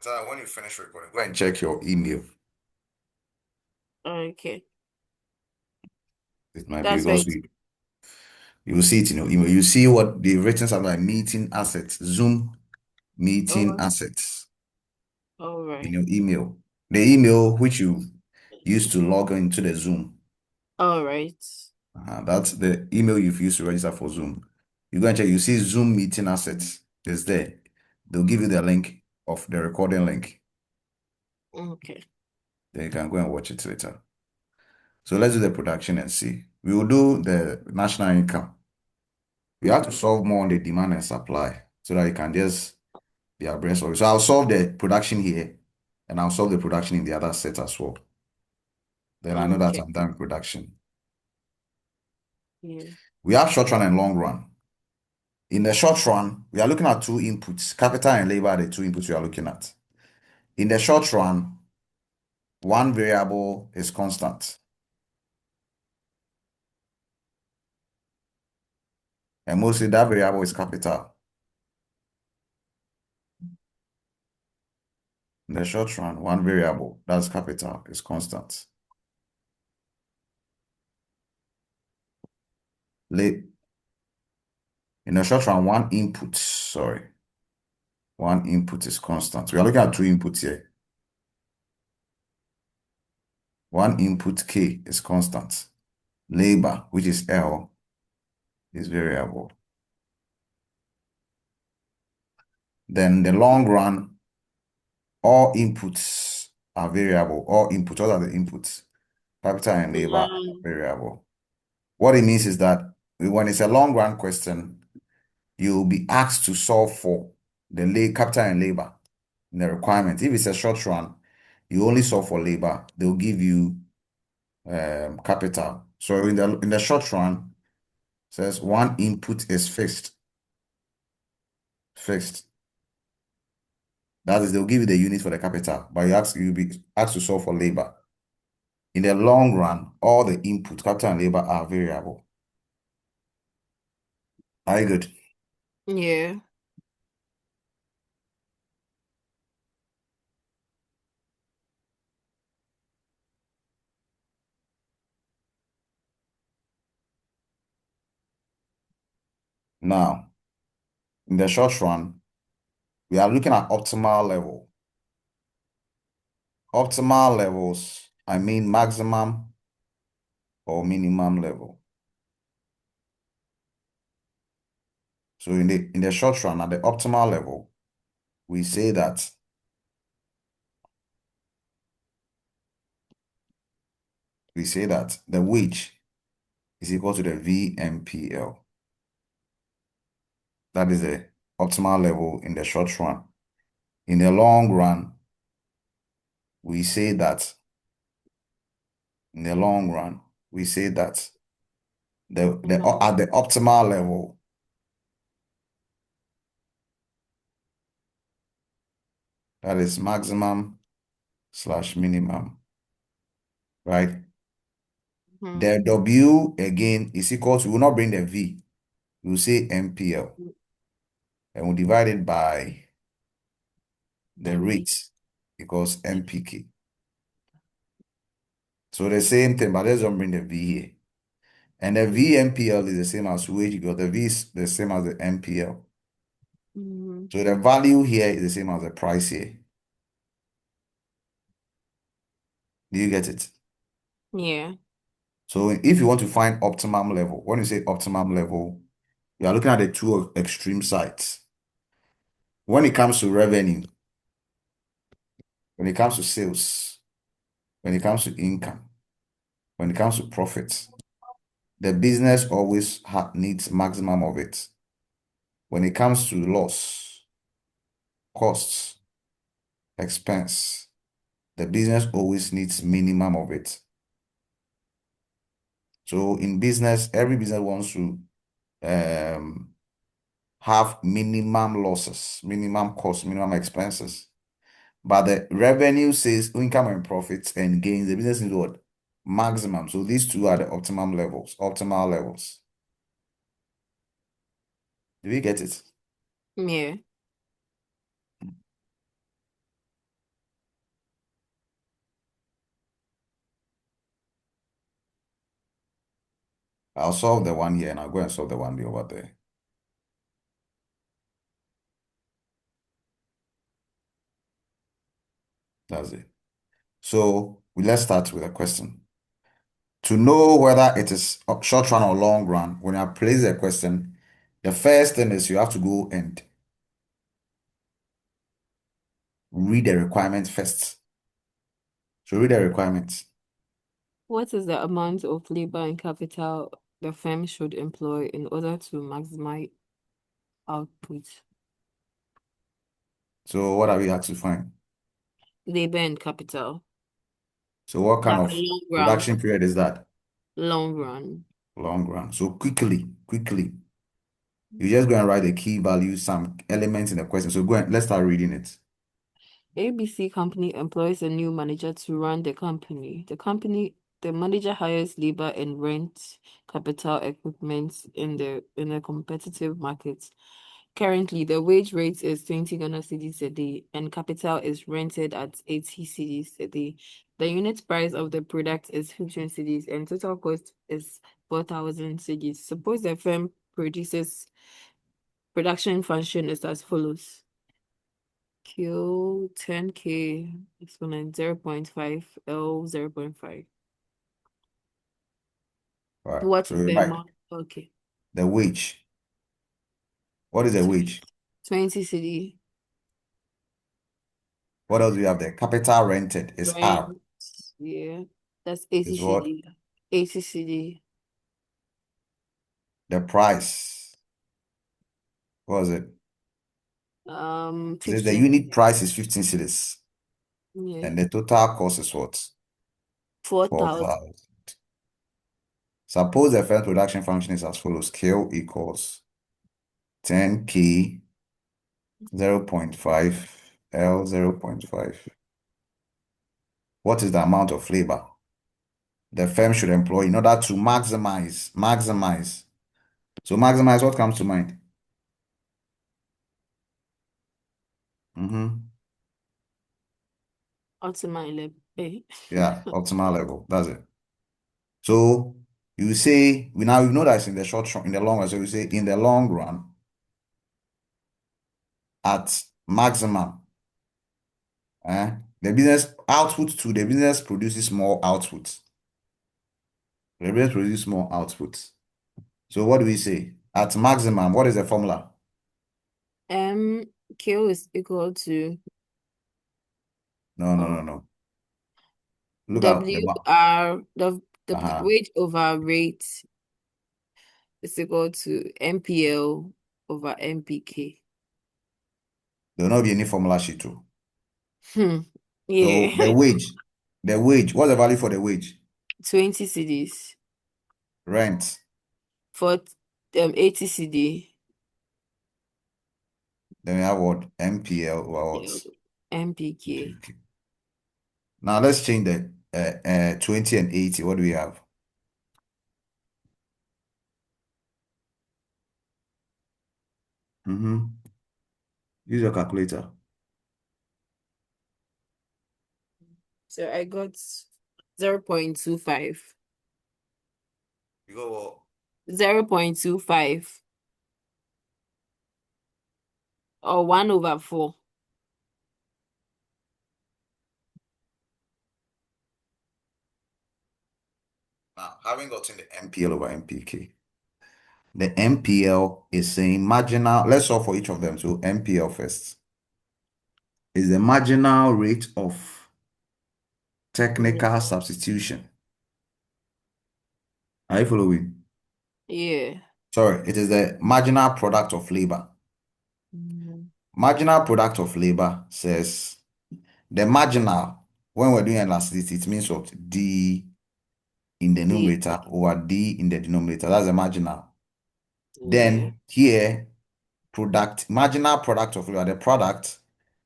So when you finish recording, go and check your email. Okay, It might be that's because right. you will see it in your email. You see what the written stuff like meeting assets, Zoom meeting Oh, assets all in right. your email. The email which you used to log into the Zoom. All right. That's the email you've used to register for Zoom. You go and check, you see Zoom meeting assets. It's there. They'll give you the link of the recording link. Okay. Then you can go and watch it later. So let's do the production and see. We will do the national income. We have to solve more on the demand and supply so that you can just be abreast of it. So I'll solve the production here and I'll solve the production in the other set as well. Then I know that Okay. I'm done with production. Yeah. We have short run and long run. In the short run, we are looking at two inputs. Capital and labor are the two inputs we are looking at. In the short run, one variable is constant. And mostly that variable is capital. In the short run, one variable, that's capital, is constant. In the short run, one input is constant. We are looking at two inputs here. One input K is constant. Labor, which is L, is variable. Then the long run, all inputs are variable. All inputs, what are the inputs? Capital and labor are Um, variable. What it means is that when it's a long run question, you'll be asked to solve for the capital and labor in the requirement. If it's a short run, you only solve for labor. They'll give you capital. So in the short run, says one input is fixed. Fixed. That is, they'll give you the unit for the capital, but you'll be asked to solve for labor. In the long run, all the input, capital and labor, are variable. Are you good? yeah. Now, in the short run, we are looking at optimal level. Optimal levels, I mean maximum or minimum level. So in the short run, at the optimal level, we say that the wage is equal to the VMPL. That is the optimal level in the short run. In the long run, we say that in the long run, we say that at the optimal level, that is maximum slash minimum, right? Mm-hmm. The W again is equal to, we'll not bring the V, we'll say MPL, and we'll divide it by the MP. rate because MPK. So the same thing, but let's don't bring the V here. And the VMPL is the same as wage because the V is the same as the MPL. Mm-hmm. So the value here is the same as the price here. Do you get it? Yeah. So if you want to find optimum level, when you say optimum level, you are looking at the two extreme sides. When it comes to revenue, when it comes to sales, when it comes to income, when it comes to profits, the business always needs maximum of it. When it comes to loss, costs, expense, the business always needs minimum of it. So in business, every business wants to um, have minimum losses, minimum costs, minimum expenses. But the revenue says income and profits and gains. The business needs what? Maximum. So these two are the optimum levels, optimal levels. Do we get it? Yeah. I'll solve the one here and I'll go and solve the one over there. That's it. So let's start with a question. To know whether it is a short run or long run, when I place a question, the first thing is you have to go and read the requirements first. So read the requirements. What is the amount of labor and capital the firm should employ in order to maximize output? So what are we asked to find? Labor and capital. So what kind That's a of long run. production period is that? Long run. Long run. So quickly, you just go and write the key values, some elements in the question. So go and let's start reading it. ABC company employs a new manager to run the company. The manager hires labor and rents capital equipment in a competitive market. Currently, the wage rate is 20 Ghana cedis a day, and capital is rented at 80 cedis a day. The unit price of the product is 15 cedis, and total cost is 4,000 cedis. Suppose the firm produces production function is as follows. Q 10K exponent 0.5 L 0.5. All right. What So is you the write amount? Okay. the wage. What is a wage? 20 CD What else do you have there? Capital rented is R. rent. Yeah. That's 80 Is what? CD. 80 CD. The price. What was it? It says the 15. unit price is 15 cedis. Yeah. And the total cost is what? 4,000. 4,000. Suppose the first production function is as follows. Scale equals 10K 0.5 L 0.5. What is the amount of labor the firm should employ in order to maximize? So maximize, what comes to mind? Mm-hmm. Ultimately. Eh. Yeah, optimal level. That's it. So you say we know that it's in the short run, in the long run. So we say in the long run, at maximum, the business produces more output. The business produces more output. So what do we say? At maximum, what is the formula? M Q is equal to No, no, no, oh, no. Look at the W one. R the Uh-huh. wage over rate is equal to MPL over MPK. There will not be any formula sheet too. Hmm. So Yeah. what's the value for the wage? 20 CDs Rent. for 80 CD. Then we have what? MPL or Yeah. what? MPK. Okay. Now let's change the 20 and 80. What do we have? Mm-hmm. Use your calculator. So I got 0.25. You go, well, 0.25 or 1 over 4. now, having gotten the MPL over MPK, the MPL is saying marginal. Let's solve for each of them. So MPL first is the marginal rate of Yeah. technical substitution. Are you following? Yeah. Sorry, it is the marginal product of labor. Mhm. Marginal product of labor says the marginal, when we're doing elasticity, it means what? D in the D. numerator over D in the denominator. That's the marginal. Yeah. Then here, marginal product of labor, the product,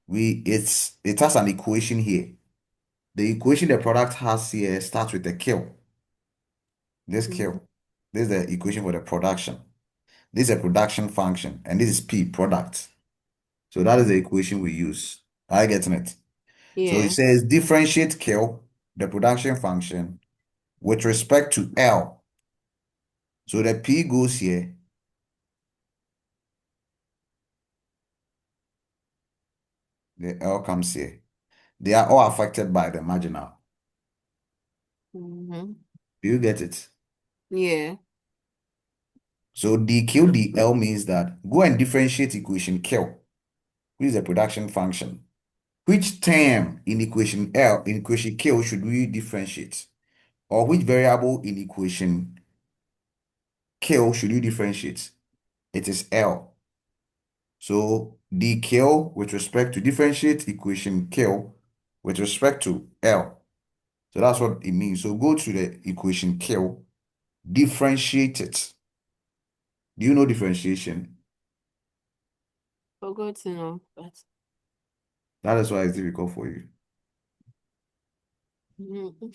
it has an equation here. The equation the product has here starts with a kill. This Mhm. kill. This is the equation for the production. This is a production function, and this is P, product. So that is the equation we use. Are you getting it? So it Yeah. says differentiate kill, the production function, with respect to L. So the P goes here, the L comes here. They are all affected by the marginal. Mm-hmm. Do you get it? Yeah. So dq dl means that go and differentiate equation Q, which is the production function. Which term in equation L, in equation Q should we differentiate? Or which variable in equation Q should you differentiate? It is L. So dq with respect to differentiate equation Q with respect to L. So that's what it means. So go to the equation Q, differentiate it. Do you know differentiation? Forgot to know, but That is why it's difficult for you. Mhm.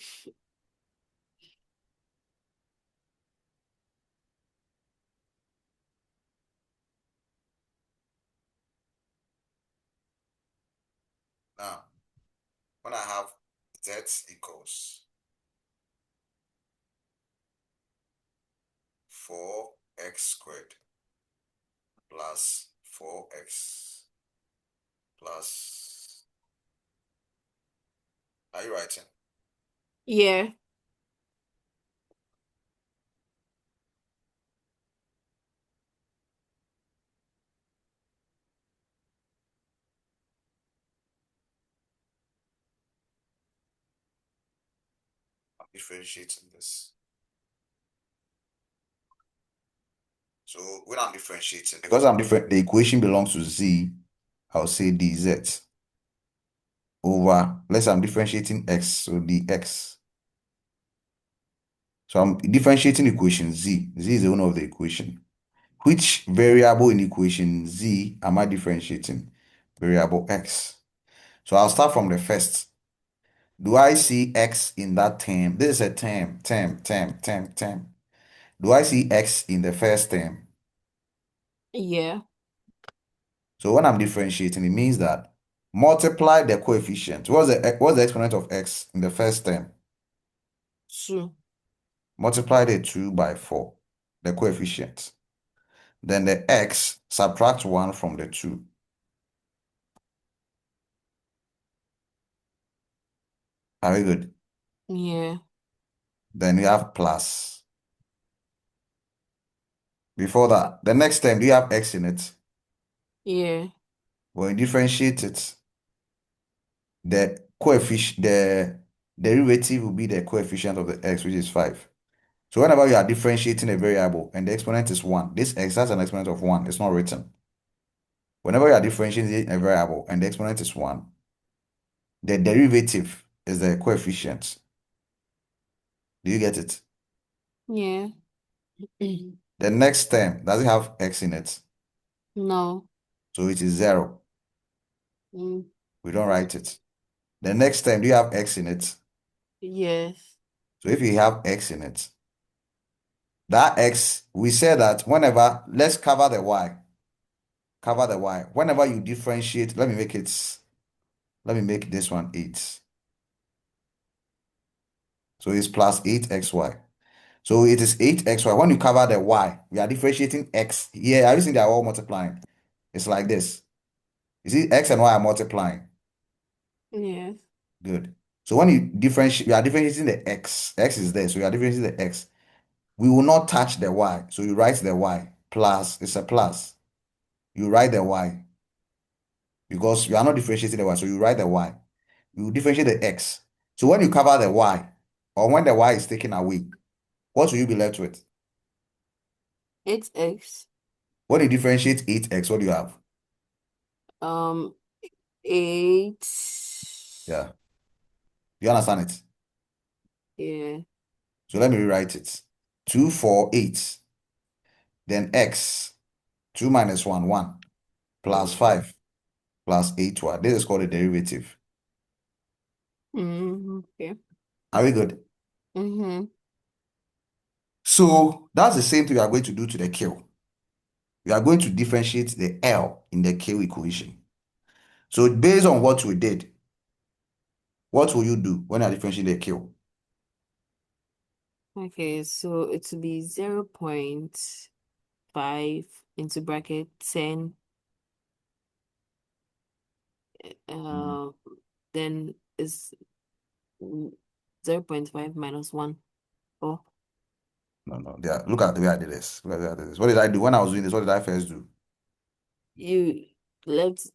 Now, when I have z equals 4x squared plus 4x plus, are you writing? Yeah. I'm differentiating this. So when I'm differentiating, because I'm different, the equation belongs to z, I'll say dz over, let's say I'm differentiating x, so dx. So I'm differentiating equation z. Z is the owner of the equation. Which variable in equation z am I differentiating? Variable x. So I'll start from the first. Do I see x in that term? This is a term. Do I see x in the first term? Yeah. So when I'm differentiating, it means that multiply the coefficient. What's the exponent of x in the first term? 2. Multiply the 2 by 4, the coefficient. Then the x, subtract 1 from the 2. Are we good? Yeah. Then you have plus. Before that, the next term, do you have x in it? Yeah. When you differentiate it, the coefficient, the derivative will be the coefficient of the x, which is 5. So whenever you are differentiating a variable and the exponent is 1, this x has an exponent of 1. It's not written. Whenever you are differentiating a variable and the exponent is 1, the derivative is the coefficient. Do you get it? Yeah. The next term, does it have x in it? No. So it is 0. Mm. We don't write it. The next term, do you have x in it? Yes. So if you have x in it, that x, we say that whenever, let's cover the y. Cover the y. Whenever you differentiate, let me make this one 8. So it's plus 8xy. So it is 8xy. When you cover the y, we are differentiating x. Yeah, are you seeing they are all multiplying? It's like this. You see, x and y are multiplying. Yes. Good. So when you differentiate, we are differentiating the x. X is there, so you are differentiating the x. We will not touch the y. So you write the y plus, it's a plus. You write the y because you are not differentiating the y. So you write the y. You differentiate the x. So when you cover the y, or when the y is taken away, what will you be left with? It's X. When you differentiate 8x, what do you have? Um, 8. Yeah. You understand it? Yeah. So let me rewrite it. 2, 4, 8. Then x, 2 minus 1, 1. Plus Mm-hmm. 5 plus 8y. This is called a derivative. Mm-hmm. Okay. Are we good? Mm-hmm. So that's the same thing we are going to do to the Q. We are going to differentiate the L in the Q equation. So based on what we did, what will you do when you are differentiating the Q? Okay, so it will be 0.5 into bracket 10, Mhm. uh, then is 0.5 minus 1. Oh, No, no. Look at the way I did this. Look at the way I did this. What did I do when I was doing this? What did I first do? you let's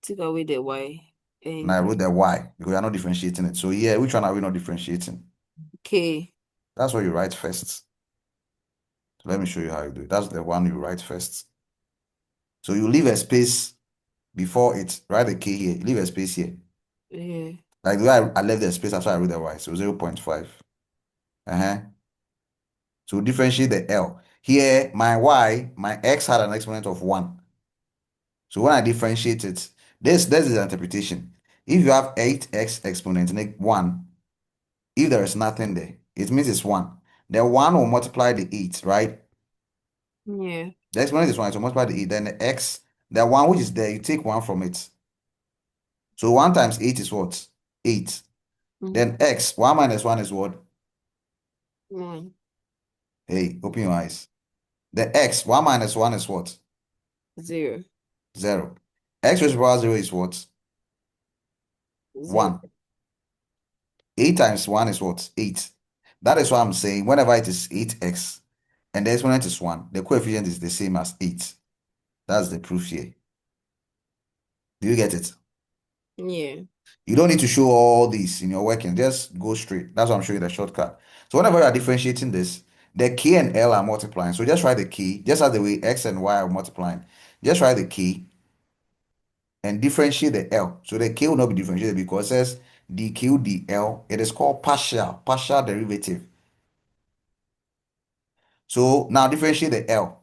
take away the y And I and wrote the y because you're not differentiating it. So yeah, which one are we not differentiating? k. That's what you write first. So let me show you how you do it. That's the one you write first. So you leave a space before it. Write the k here. You leave a space here. Yeah. Like the way I left the space after I wrote the y. So 0.5. Uh-huh. So differentiate the L. Here, my y, my x had an exponent of 1. So when I differentiate it, this is an interpretation. If you have 8x exponent and 1, if there is nothing there, it means it's 1. The 1 will multiply the 8, right? Yeah. The exponent is 1, so multiply the 8. Then the x, the 1 which is there, you take 1 from it. So 1 times 8 is what? 8. Mm-hmm. Then x, 1 minus 1 is what? 1, Hey, open your eyes. The x, 1 minus 1 is what? 0, 0. X raised to the power 0 is what? 0. 1. 8 times 1 is what? 8. That is why I'm saying whenever it is 8x and the exponent is 1, the coefficient is the same as 8. That's the proof here. Do you get it? Yeah. You don't need to show all these in your working. Just go straight. That's why I'm showing you the shortcut. So whenever you are differentiating this, the k and l are multiplying. So just write the k, just as the way x and y are multiplying. Just write the k and differentiate the l. So the k will not be differentiated because it says dq dl. It is called partial derivative. So now differentiate the L.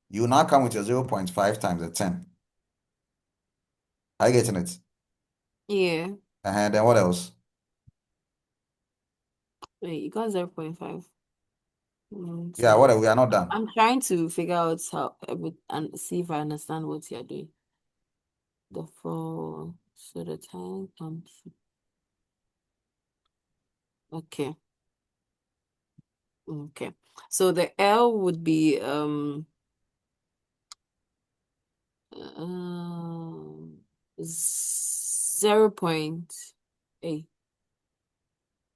You now come with your 0.5 times the 10. Are you getting it? Yeah. And then what else? Wait, you got 0.5. Yeah, So whatever. We are not done. I'm trying to figure out how and see if I understand what you're doing. The 4, so the time comes. Okay. Okay. So the L would be 0.8.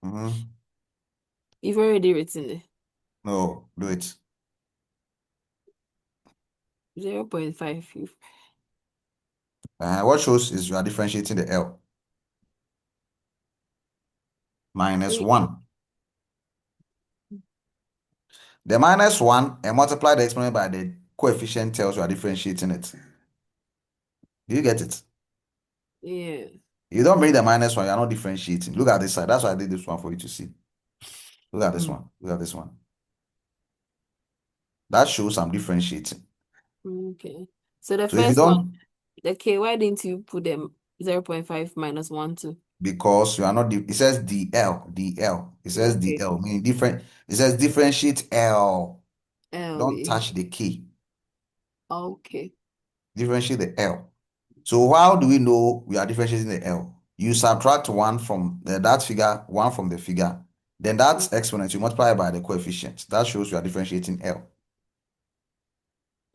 Mhm. You've already written it. No, do it. 0.5. What shows is you are differentiating the L. Minus Wait, 1. The minus 1 and multiply the exponent by the coefficient tells you are differentiating it. Do you get it? yeah. You don't bring the minus 1, you are not differentiating. Look at this side. That's why I did this one for you to see. Look at this Mm, one. Look at this one. That shows I'm differentiating. okay. So the So if you first one, don't, the K, why didn't you put them 0.5 minus 1, 2? because you are not, it says DL. It says Okay. DL, meaning different. It says differentiate L. L, Don't yeah. touch the key. Okay. Differentiate the L. So how do we know we are differentiating the L? You subtract one from that figure, one from the figure. Then that exponent, you multiply by the coefficient. That shows you are differentiating L.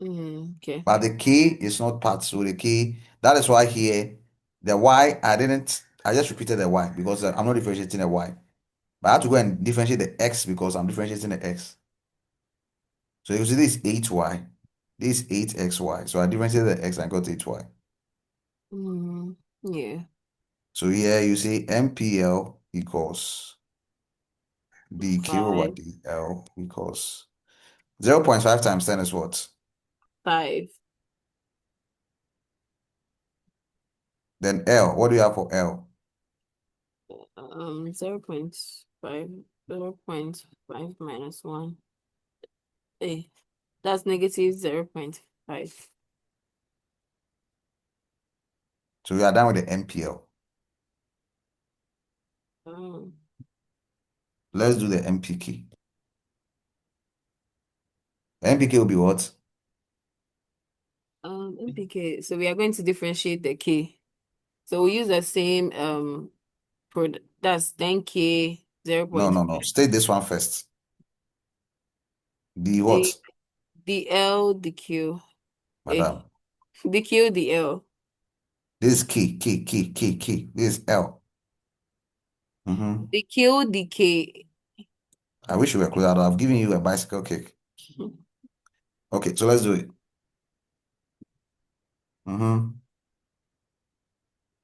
Okay. But the K is not part. So the K, that is why here, the Y, I just repeated the Y because I'm not differentiating the Y. But I have to go and differentiate the X because I'm differentiating the X. So you see this 8y, this 8xy. So I differentiated the x and got 8y. Yeah. So here you see MPL equals dq over 5. dl equals 0.5 times 10 is what? 5. Then L, what do you have for L? 0.5. 0.5 minus 1. Hey, that's negative 0.5. So we are done with the MPL. Um, Let's do the MPK. MPK will be what? NPK. So we are going to differentiate the K. So we use the same that's 10K. No, no, no. 0.5. State this one first. The The what? the L, the Q. Eh, Madam. the Q, the L. This is key. This is L. Mm-hmm. The Q, the K. I wish you were closer. I've given you a bicycle kick. Okay, so let's do it. Mm-hmm.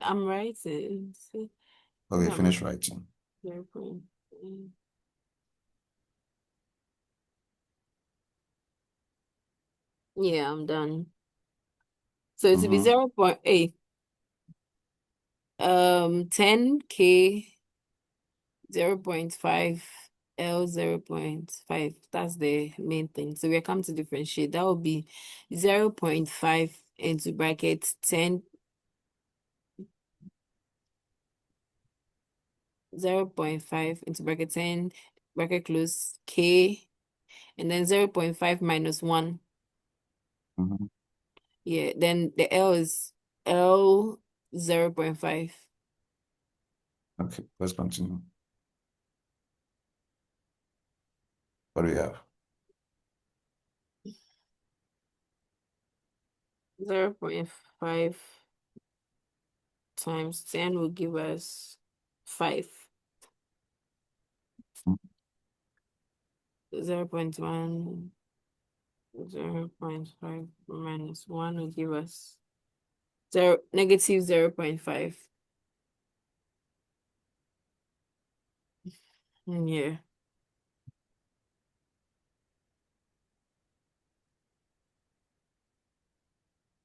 I'm writing. See, I think Okay, I'm finish writing. 0.5. Yeah, I'm done. So it will be Mm-hmm. 0.8. 10K, 0.5, L 0.5. That's the main thing. So we come to differentiate. That will be 0.5 into bracket 10, 0.5 into bracket 10, bracket close K, and then 0.5 minus 1. Mm-hmm. Yeah, then the L is L 0.5. Okay, let's continue. What do we have? 0.5 times 10 will give us 5. 0.1, 0.5 minus 1 will give us negative 0.5. Yeah,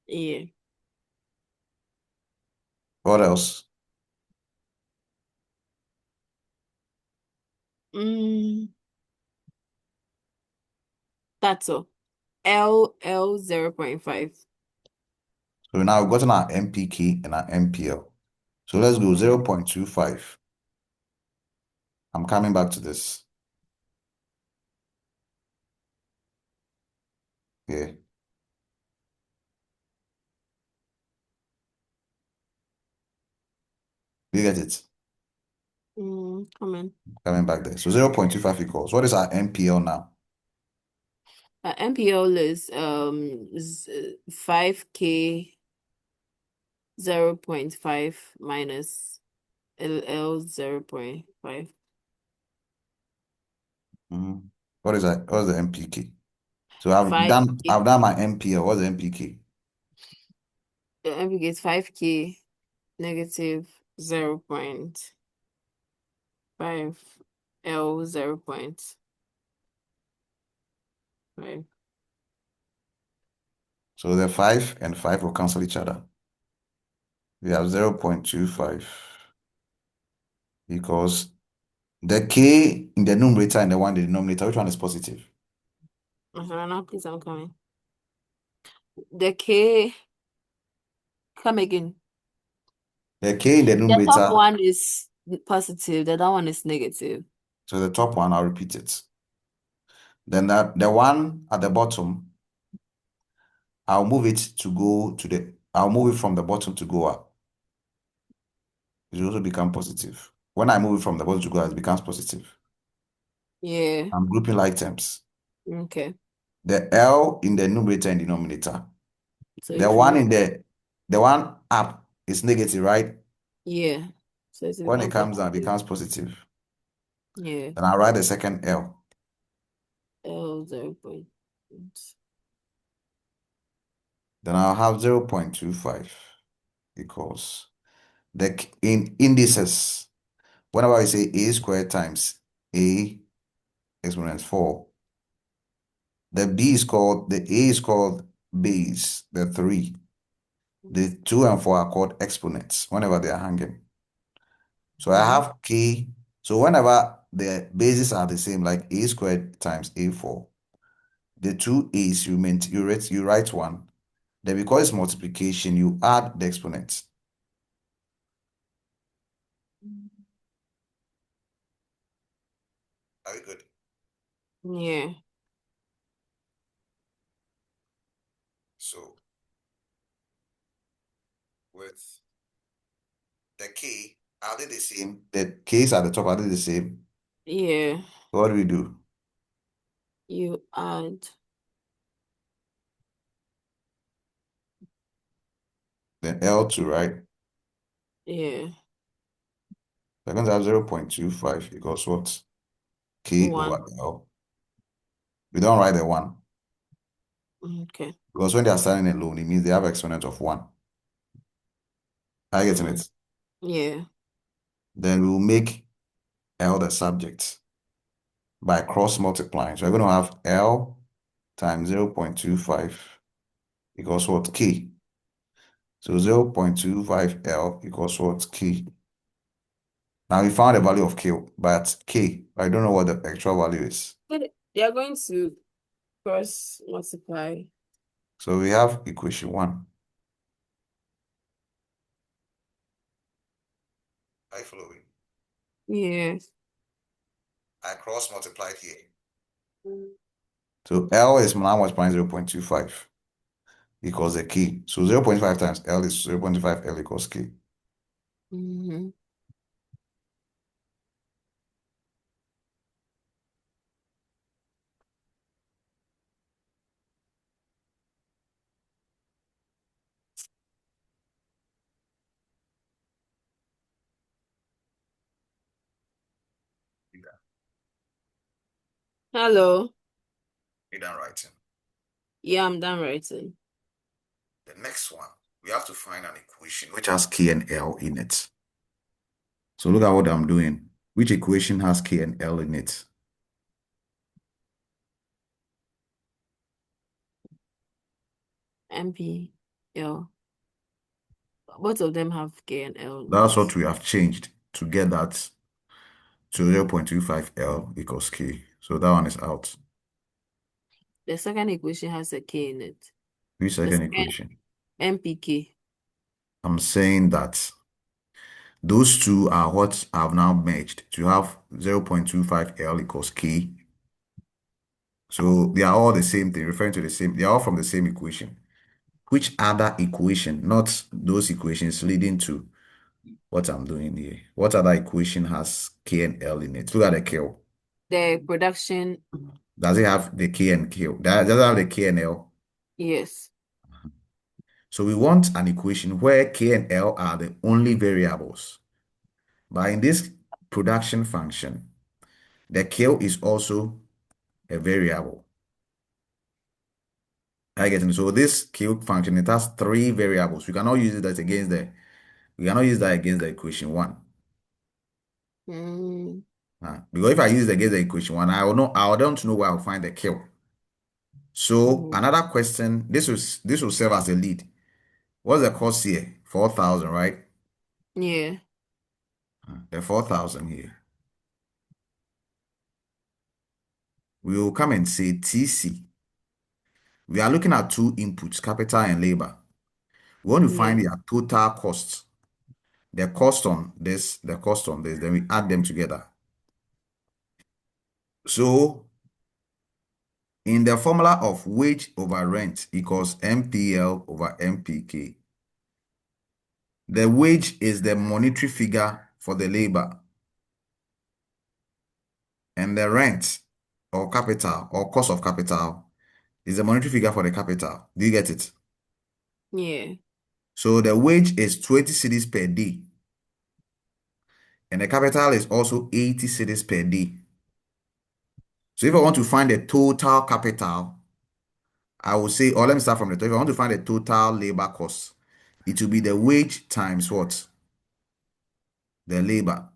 yeah. What else? Mm, that's all. L 0.5. So now we've gotten our MPK and our MPL. So let's go Mm-hmm. 0.25. I'm coming back to this. Yeah, you get it? Come on. Coming back there. So 0.25 equals. What is our MPL now? MPL is 5K 0.5 minus LL 0.5. Mhm. What is that? What's the MPK? So I've done 5K. I've done my MPL. What's the MPK? MPK is 5K negative 0.5 L 0.5. So the 5 and 5 will cancel each other. We have 0.25 because the K in the numerator and the one in the denominator, which one is positive? Now please, I'm coming. The K, come again. The K in the The top numerator, one is positive, the other one is negative. so the top one, I'll repeat it. Then the one at the bottom, I'll move it from the bottom to go up. It will also become positive. When I move it from the bottom to go up, it becomes positive. Yeah. I'm grouping like terms. Okay. The L in the numerator and denominator. So The if you one move, in the one up is negative, right? yeah. So it When it become comes down, it positive. becomes positive. Yeah. Then I'll write the second L. L 0. Then I'll have 0.25 equals in indices. Whenever I say a squared times a exponent 4, the a is called base, the 3. The 2 and 4 are called exponents whenever they are hanging. So I Mm-hmm. have k. So whenever the bases are the same, like a squared times a4, the two a's you write one. Then because it's multiplication, you add the exponents. Are you good? Yeah. So with the k, are they the same? The k's at the top, are they the same? Yeah. What do we do? You add. Then L2, right? Yeah. We're going to have 0.25 equals what? K over One. L. We don't write the 1. Okay. Because when they are starting alone, it means they have exponent of 1. Are you getting Mm. it? Yeah. Then we will make L the subject by cross multiplying. So we're going to have L times 0.25 equals what? K. So 0.25 L equals what? K. Now we found the value of K, but K, I don't know what the actual value is. But they are going to cross multiply. So we have equation 1. Are you following? Yeah. I cross multiplied here. So L is now multiplying 0.25 equals the K. So 0.5 times L is 0.5 L equals K. Mm-hmm. Hello. You done writing. Yeah, I'm done writing. The next one, we have to find an equation which has K and L in it. So look at what I'm doing. Which equation has K and L in it? MPL. Both of them have K and L in That's it. what we have changed to get that to 0.25 L equals K. So that one is out. The second equation has a K in it. Which The second second equation? MPK. I'm saying that those two are what I've now merged to have 0.25 L equals K. So they are all the same thing, referring to the same, they are all from the same equation. Which other equation, not those equations leading to what I'm doing here? What other equation has K and L in it? Look at the K. The production, Does it have the K and K? Does it have the K and L? yes. So we want an equation where K and L are the only variables. But in this production function, the K is also a variable. I get it. So this K function, it has three variables. We cannot use that against the equation one. Mm, Because if I use it against the equation one, I don't know where I'll find the K. So mhm. another question, this will serve as a lead. What's the cost here? 4,000, right? Yeah. The 4,000 here. We will come and say TC. We are looking at two inputs, capital and labor. We want to Yeah. find their total cost. The cost on this, the cost on this, then we add them together. So in the formula of wage over rent equals MPL over MPK, the wage is the monetary figure for the labor, and the rent or capital or cost of capital is the monetary figure for the capital. Do you get it? Yeah. So the wage is 20 cedis per day, and the capital is also 80 cedis per day. So if I want to find the total capital, I will say, or let me start from the top. If I want to find the total labor cost, it will be the wage times what? The labor.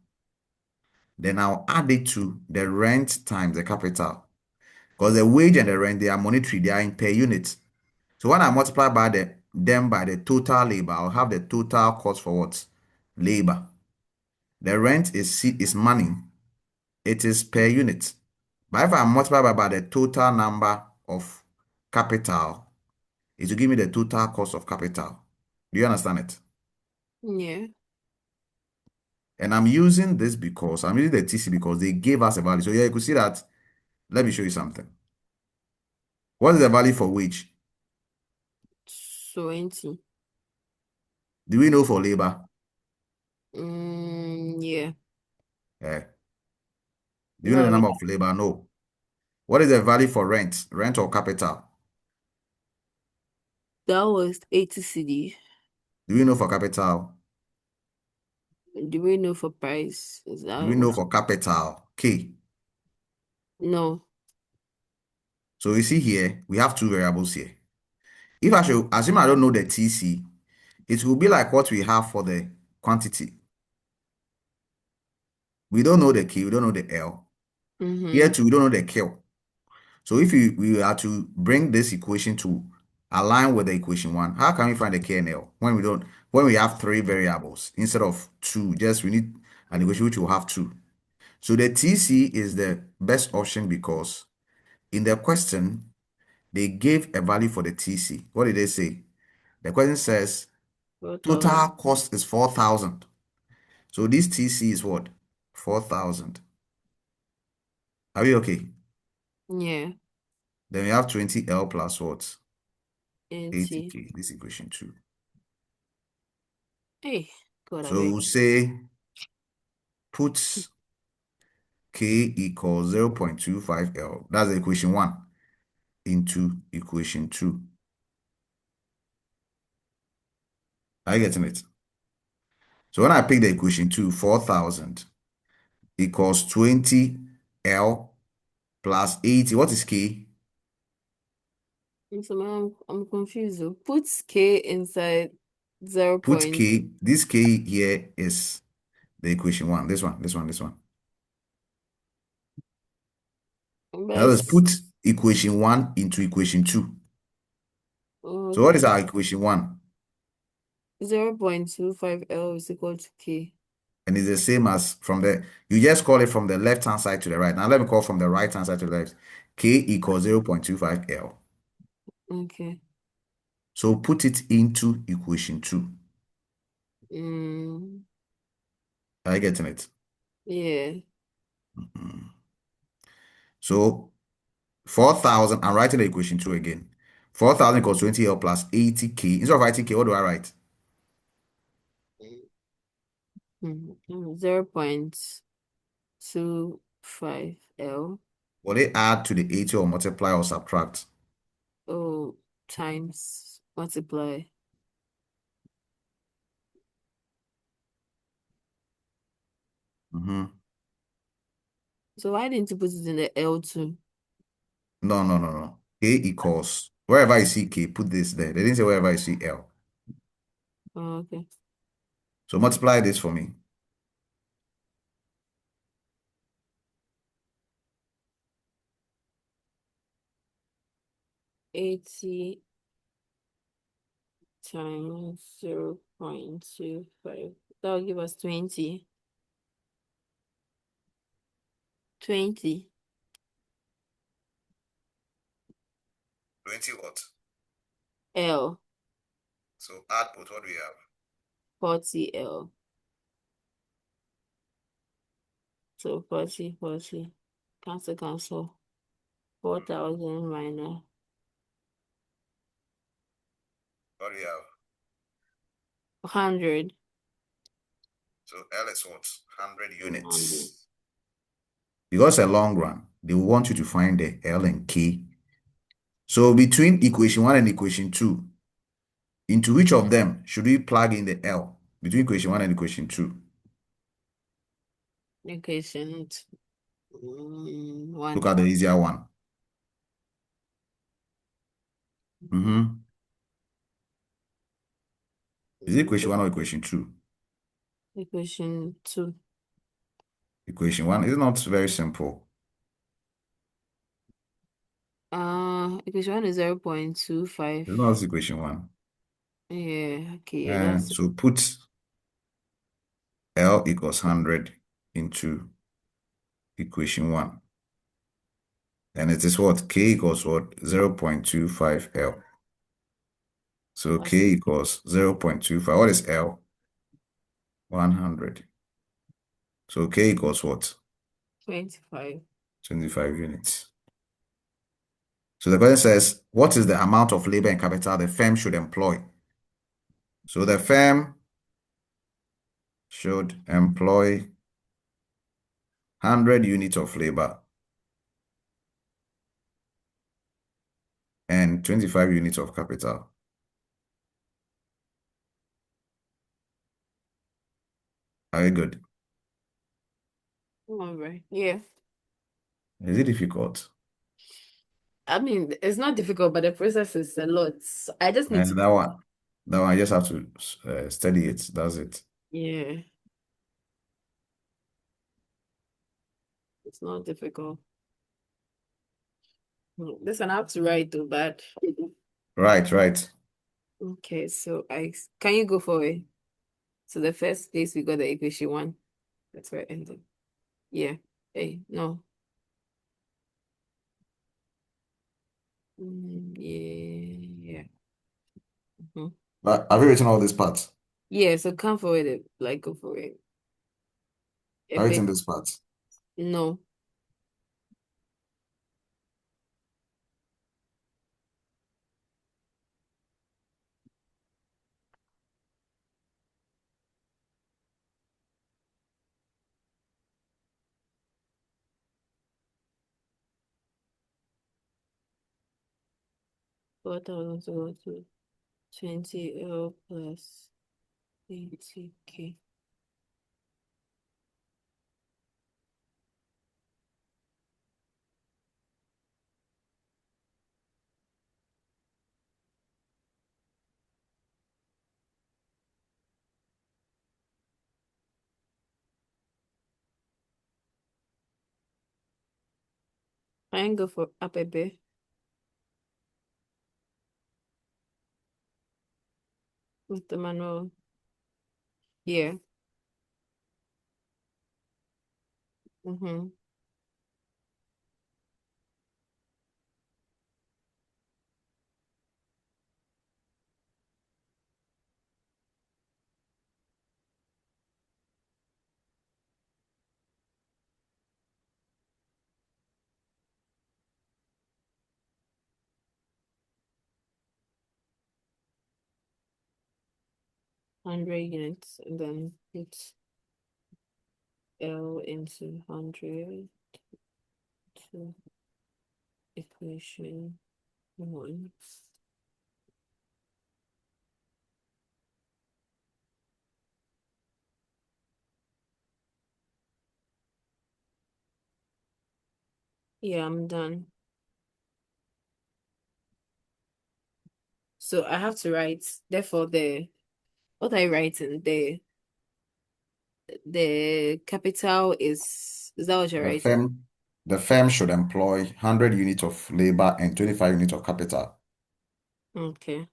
Then I'll add it to the rent times the capital. Because the wage and the rent, they are monetary, they are in per unit. So when I multiply by them by the total labor, I'll have the total cost for what? Labor. The rent is money. It is per unit. But if I multiply by the total number of capital, it will give me the total cost of capital. Do you understand it? Yeah. And I'm using this because I'm using the TC because they gave us a value. So yeah, you could see that. Let me show you something. What is the value for wage? 20. Do we know for labor? Yeah. Eh. Do you know the No, number of labor? No. What is the value for rent? Rent or capital? that was 80 CD. Do you know for capital? Do we know for price? Is Do that we know what? for capital? K. No. So you see here, we have two variables here. If I should assume I don't know the TC, it will be like what we have for the quantity. We don't know the K, we don't know the L. Here Mm-hmm. too, we don't know the Q. So if we are to bring this equation to align with the equation one, how can we find the K and L when we have three variables instead of two? Just we need an equation which will have two. So the TC is the best option because in the question they gave a value for the TC. What did they say? The question says total 4,000. cost is 4,000. So this TC is what? 4,000. Are we okay? Yeah. Then we have 20L plus what? 80. 80K. This equation two. Hey, God, I So beg. we'll say put K equals 0.25L. That's the equation one into equation two. Are you getting it? So when I pick the equation two, 4,000 equals 20L plus 80. What is K? So I'm confused though. Put K inside 0 Put point. K. This K here is the equation one. This one. Now let's But, put equation one into equation two. oh, So what okay. is our equation one? 0.25L is equal to K. And it's the same as from the, you just call it from the left-hand side to the right. Now let me call from the right-hand side to the left. K equals 0.25L. Okay. So put it into equation two. Mm, Are you getting it? yeah. Mhm. So 4,000, I'm writing the equation two again. 4,000 equals 20L plus 80K. Instead of writing K, what do I write? 0.25L. Will they add to the 80 or multiply or subtract? Oh, times multiply. Mhm. So why didn't you put it in the L too? No. K equals, wherever I see K, put this there. They didn't say wherever I see L. Oh, okay. So multiply this for me. 80 times 0.25. That'll give us 20. 20 20 what? L. So add both. What do we have? 40 L. So 40. Cancel. 4,000 minus What do we have? 100. So L is what? 100 100. units. Because a long run, they will want you to find the L and K. So between equation one and equation two, into which of them should we plug in the L? Between equation one and equation two. Equation Look 1. at the easier one. Mm-hmm. Is it equation one or equation two? Equation 2. Equation one is not very simple. Equation 1 is 0.25. It's not equation one. Yeah, okay, that's So put L equals 100 into equation one. And it is what? K equals what? 0.25L. So K that's equals 0.25. What is L? 100. So K equals what? 25. 25 units. So the question says, what is the amount of labor and capital the firm should employ? So the firm should employ 100 units of labor and 25 units of capital. Are you good? All right. Yeah. Is it difficult? I mean, it's not difficult, but the process is a lot. So I just need And to, that one, I just have to study it. That's it. yeah, it's not difficult. This one I have to write though, but Right, right. okay, so I can you go for it? So the first place we got the equation one. That's where it ended. Yeah. Hey, no. Yeah. Mhm. But have you written all these parts? Yeah, so come for it, like go for it. A Have you bit. written these parts? No. What I want to go to 20L plus 80K. I can go for up a bit with the manual. Yeah. 100 units and then put L into 100 to equation 1. Yeah, I'm done. So I have to write, therefore, what I write in the capital is that what you're The writing? firm, the firm should employ 100 units of labor and 25 units of capital. Okay.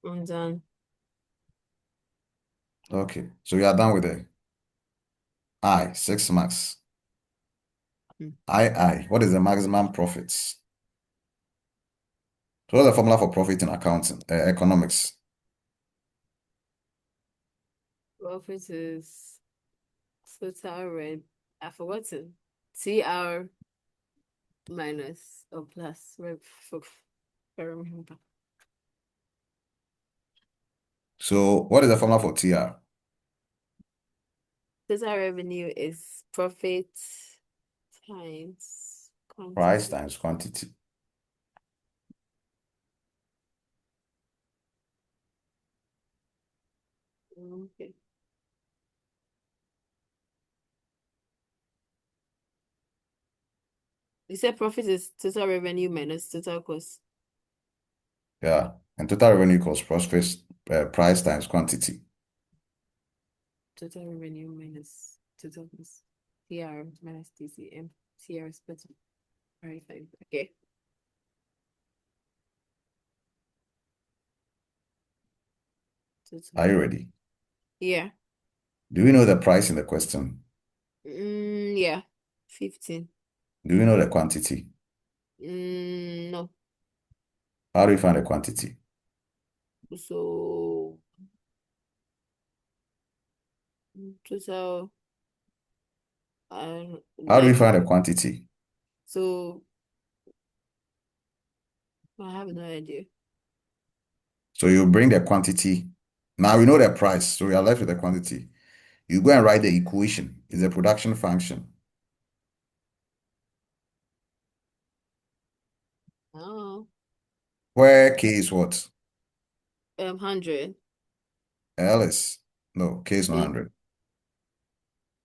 I'm done. Okay, so we are done with the I, 6 marks. Mm. What is the maximum profits? So what's the formula for profit in accounting, economics? Profit is total red. I've forgotten. TR minus or plus. I remember. So what is the formula for TR? Total revenue is profit times Price quantity. times quantity. Okay. You said profit is total revenue minus total cost. Yeah, and total revenue equals profit, price times quantity. Total revenue minus total cost. TR minus TCM. TR is better. Alright, fine. Okay. Are you Total. ready? Yeah. Do we know the price in the question? Yeah. 15. Do we know the quantity? No. How do we find the quantity? So total How do we like find the quantity? so I have no idea. So you bring the quantity. Now we know the price, so we are left with the quantity. You go and write the equation. It's a production function Oh, where K is what? 100. L is, no, K is not A, 100.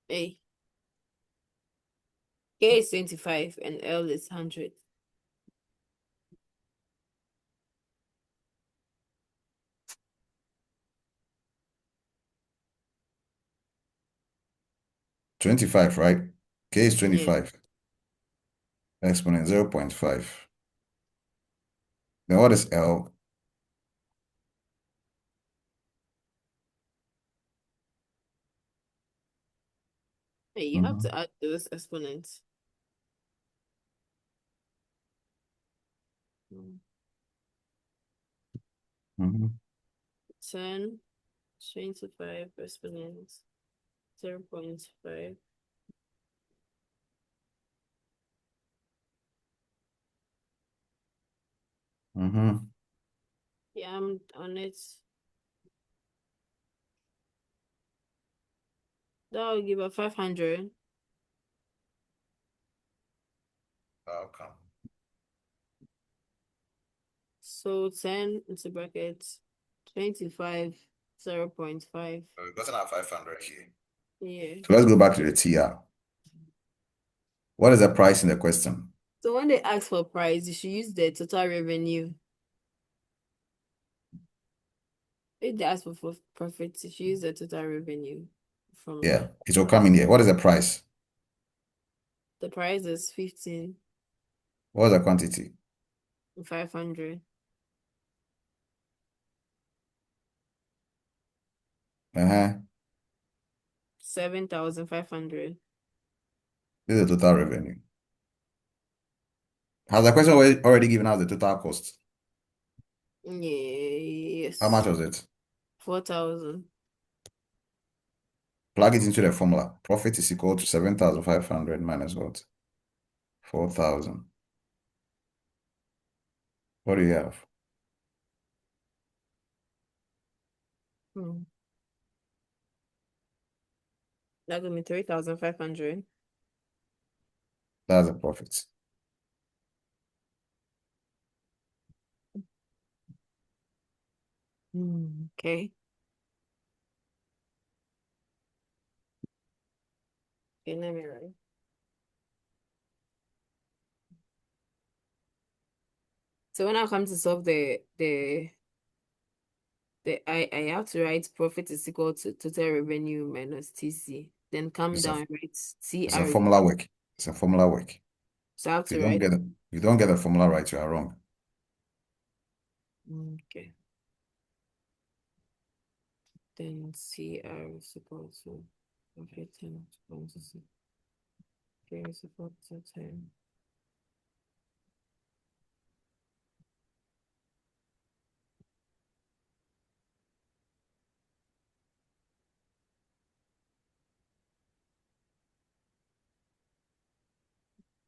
A. K is 25 and L is 100. 25, right? K is Yeah. 25. Exponent 0.5. Then what is L? Hey, you have Mm-hmm. to add those exponents. Mm. Mm-hmm. 10, 25 exponents, 0.5. Mm-hmm. Yeah, I'm on it. That will give a 500. Outcome. So 10 into brackets, 25, 0.5. We've gotten our 500 here. Yeah. So let's go back to the TR. What is the price in the question? So when they ask for price, you should use the total revenue. If they ask for profit, you should use the total revenue from Yeah, it will come in here. What is the price? the price is 15, What is the quantity? 500, Uh-huh. 7,500. This is the total revenue. Has the question already given us the total cost? How much Yes. was it? 4,000. Plug it into the formula. Profit is equal to 7,500 minus what? 4,000. What do you have? Hmm. That give me 3,500. That's the profit. Okay. Okay, let me write. So when I come to solve I have to write profit is equal to total revenue minus TC. Then come It's a down and write it's a CR. formula work. It's a formula work. So I have If you to don't write, get it, if you don't get the formula right, you are wrong. okay. Then CR is equal to profit 10 times K is equal to 10.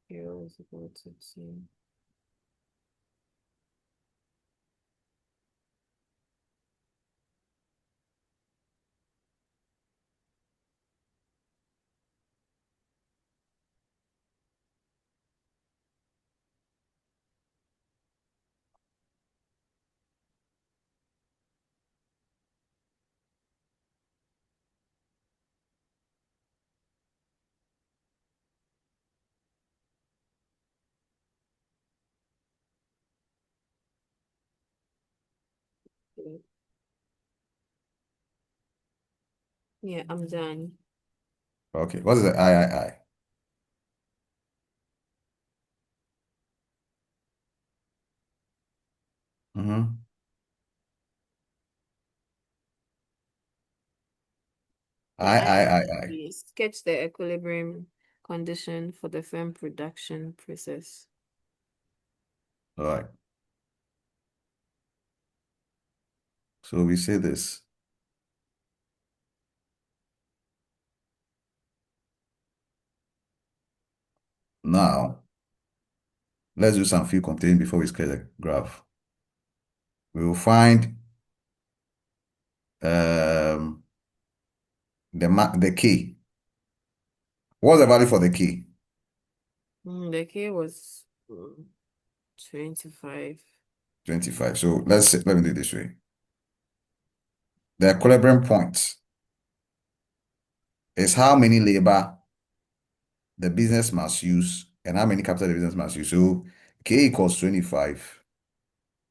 K is equal to 10. Yeah, I'm done. Okay. What is the III? Mm-hmm. The I. is sketch the equilibrium condition for the firm production process. All right. So we say this. Now, Let's do some few computing before we scale the graph. We will find um, the key. What's the value for the key? The K was 25. 25. So let me do it this way. The equilibrium point is how many labor the business must use and how many capital the business must use. So K equals 25,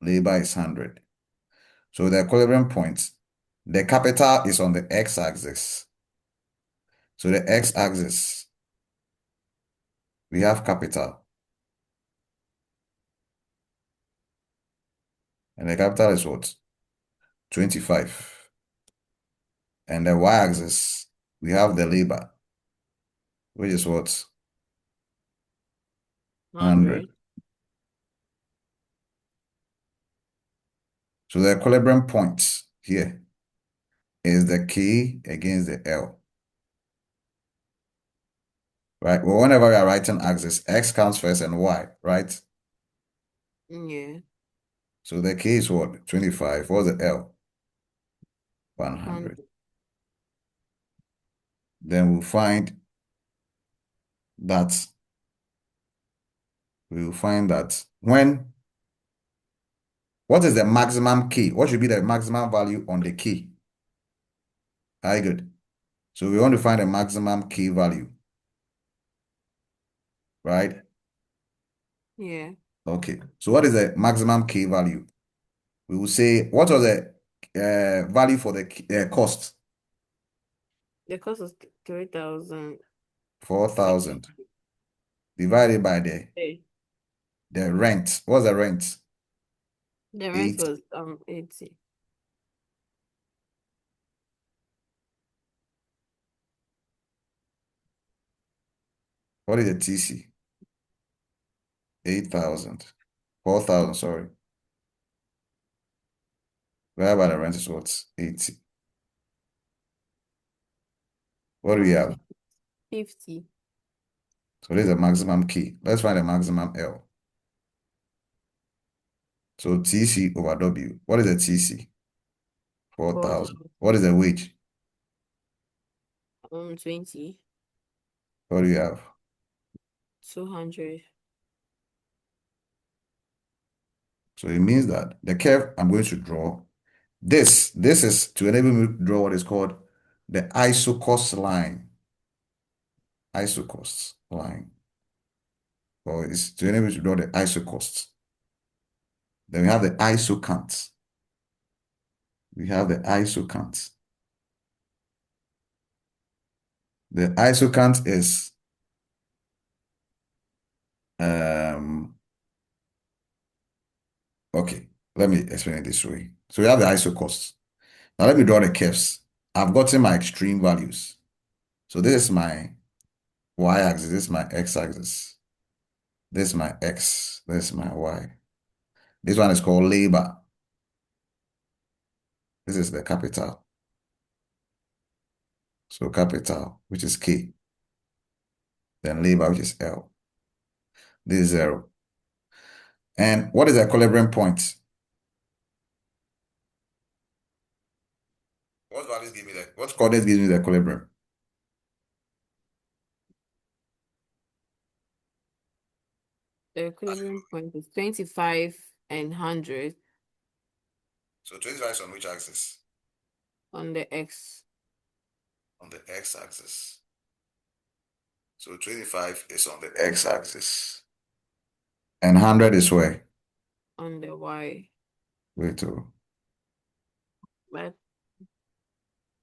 labor is 100. So the equilibrium point, the capital is on the x-axis. So the x-axis, we have capital, and the capital is what? 25. And the y-axis, we have the labor, which is what? 100. 100. So the equilibrium point here is the K against the L, right? Well, whenever we are writing axis, X comes first and Y, right? Yeah. So the K is what? 25. What's the L? 100. 100. Then that we'll find that what is the maximum K? What should be the maximum value on the K? Very good. So we want to find the maximum K value, right? Yeah. Okay. So what is the maximum K value? We will say, what was the value for the cost? The cost was 3,000. 4,000 divided by the rent. What's the rent? The rent 8. was 80. What is the TC? 8,000. 4,000, sorry. Divided by the rent is what? 80. What do we have? 50. So this is the maximum key. Let's find the maximum L. So TC over W. What is the TC? 4,000. 4,000. What is the wage? 20. What do you have? 200. So it means that the curve I'm going to draw, this is to enable me to draw what is called the isocost line. Isocost line. Or it's to enable me to draw the isocost. Then we have the isocant. We have the isocant. The isocant is um okay. Let me explain it this way. So we have the isocost. Now let me draw the curves. I've gotten my extreme values. So this is my y-axis, this is my x-axis. This is my x, this is my y. This one is called labor. This is the capital. So capital, which is K. Then labor, which is L. This is 0. And what is the equilibrium point? What coordinates gives me the equilibrium? The equilibrium point is 25 and 100 So 25 is on which axis? on the X. On the x-axis. So 25 is on the x-axis. And 100 is where? On the Y. Wait, oh, But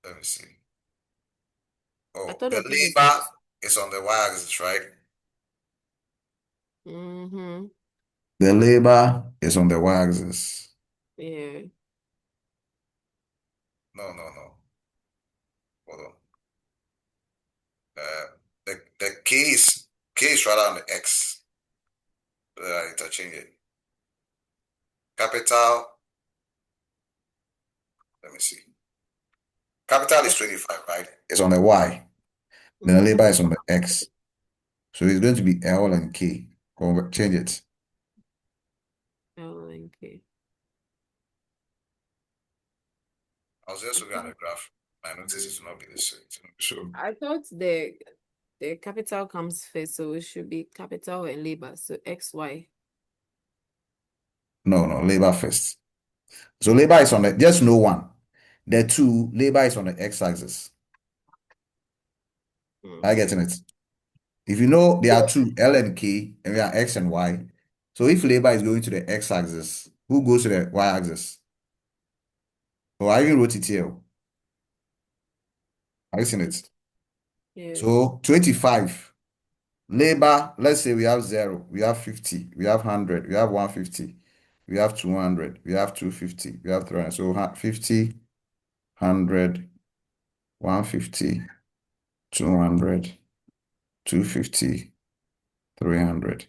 let me see. I Oh, thought the the thing is, labor is on the y-axis, right? mm-hmm. The labor is on the y-axis. Yeah. No, no, no. Hold on. Uh, the K is rather on the X. Interchange it. Capital, let me see. Capital is 25, right? It's on the Y. Then the labor Mm-hmm. is on the X. So it's going to be L and K. Change it. I was just looking at the graph. My notices will not be the same. So I thought the capital comes first, so it should be capital and labor. So XY. no, labor first. So labor is on the just know one. The two, labor is on the x-axis. Are you Mm. getting it? If you know there are two, L and K, and we are X and Y. So if labor is going to the x-axis, who goes to the y-axis? Oh, I even wrote it here. Have you seen it? Yes. So 25. Labor, let's say we have 0, we have 50, we have 100, we have 150, we have 200, we have 250, we have 300. So 50, 100, 150, 200, 250, 300.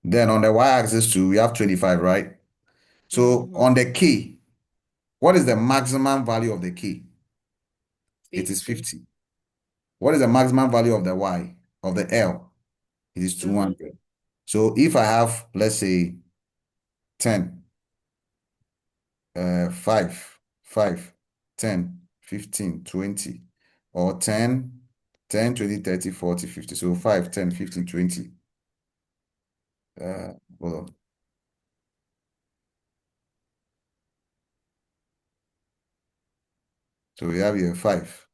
Then on the y-axis too, we have 25, right? So Mm-hmm. on the K, what is the maximum value of the K? It is 50. 50. What is the maximum value of the Y, of the L? It is 200. 200. So if I have, let's say, 10, 5, 5, 10, 15, 20, or 10, 10, 20, 30, 40, 50. So 5, 10, 15, 20. Hold on. So we have here 5,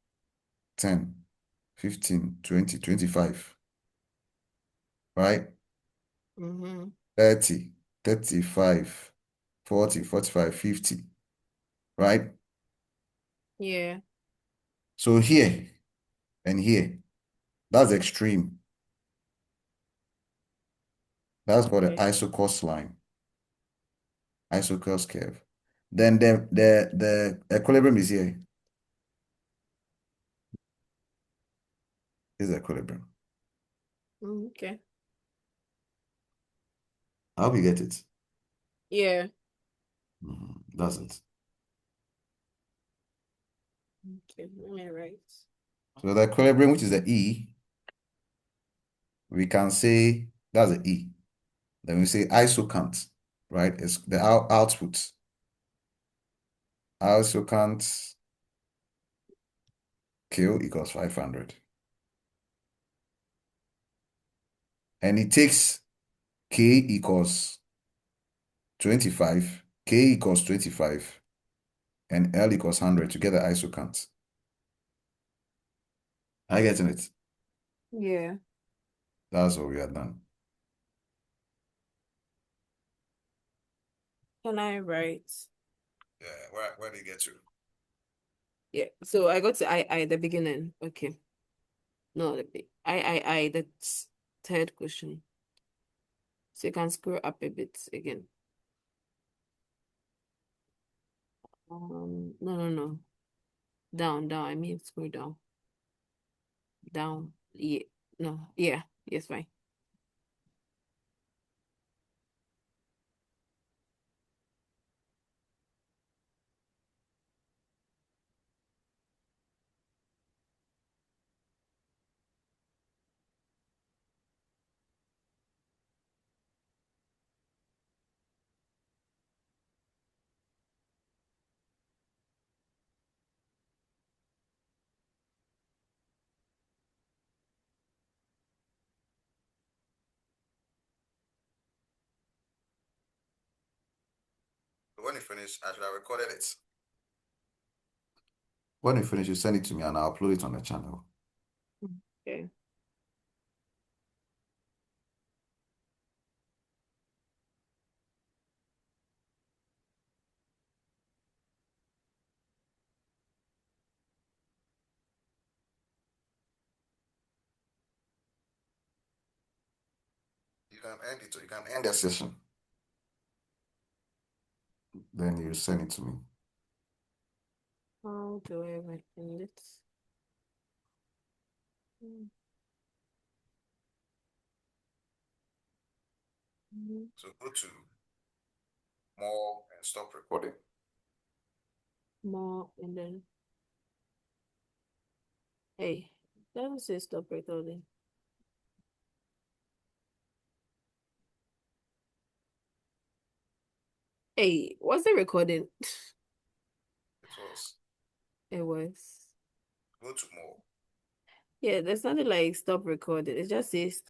10, 15, 20, 25, right? Mm-hmm. 30, 35, 40, 45, 50, right? Yeah. So here and here, that's extreme. That's called the Okay. isocos line, isocos curve. Then the equilibrium is here. Is equilibrium. Okay. I hope you get it. Yeah. That's it. Okay. Let me write. So the equilibrium, which is the E, we can say that's the E. Then we say isocant, right? It's the output. Isocant Q equals 500. And it takes K equals 25, K equals 25, and L equals 100 to get the isocant. Are you getting it? Yeah. That's what we are done. Can I write? Yeah, where do you get to? Yeah. So I got to I the beginning. Okay. No, I that's third question. So you can scroll up a bit again. No. Down. I mean scroll down. Down. Yeah. No. Yeah. Yes, fine. When you finish, I should have recorded it. When you finish, you send it to me and I'll upload it on the channel. Okay. You can end it, or you can end the session. Then you send it to me. How do I end it? Mhm. So go to more and stop recording. More and then hey, doesn't say stop recording. Hey, what's the recording? It was. It was. Go to more. Yeah, there's nothing like stop recording. It just says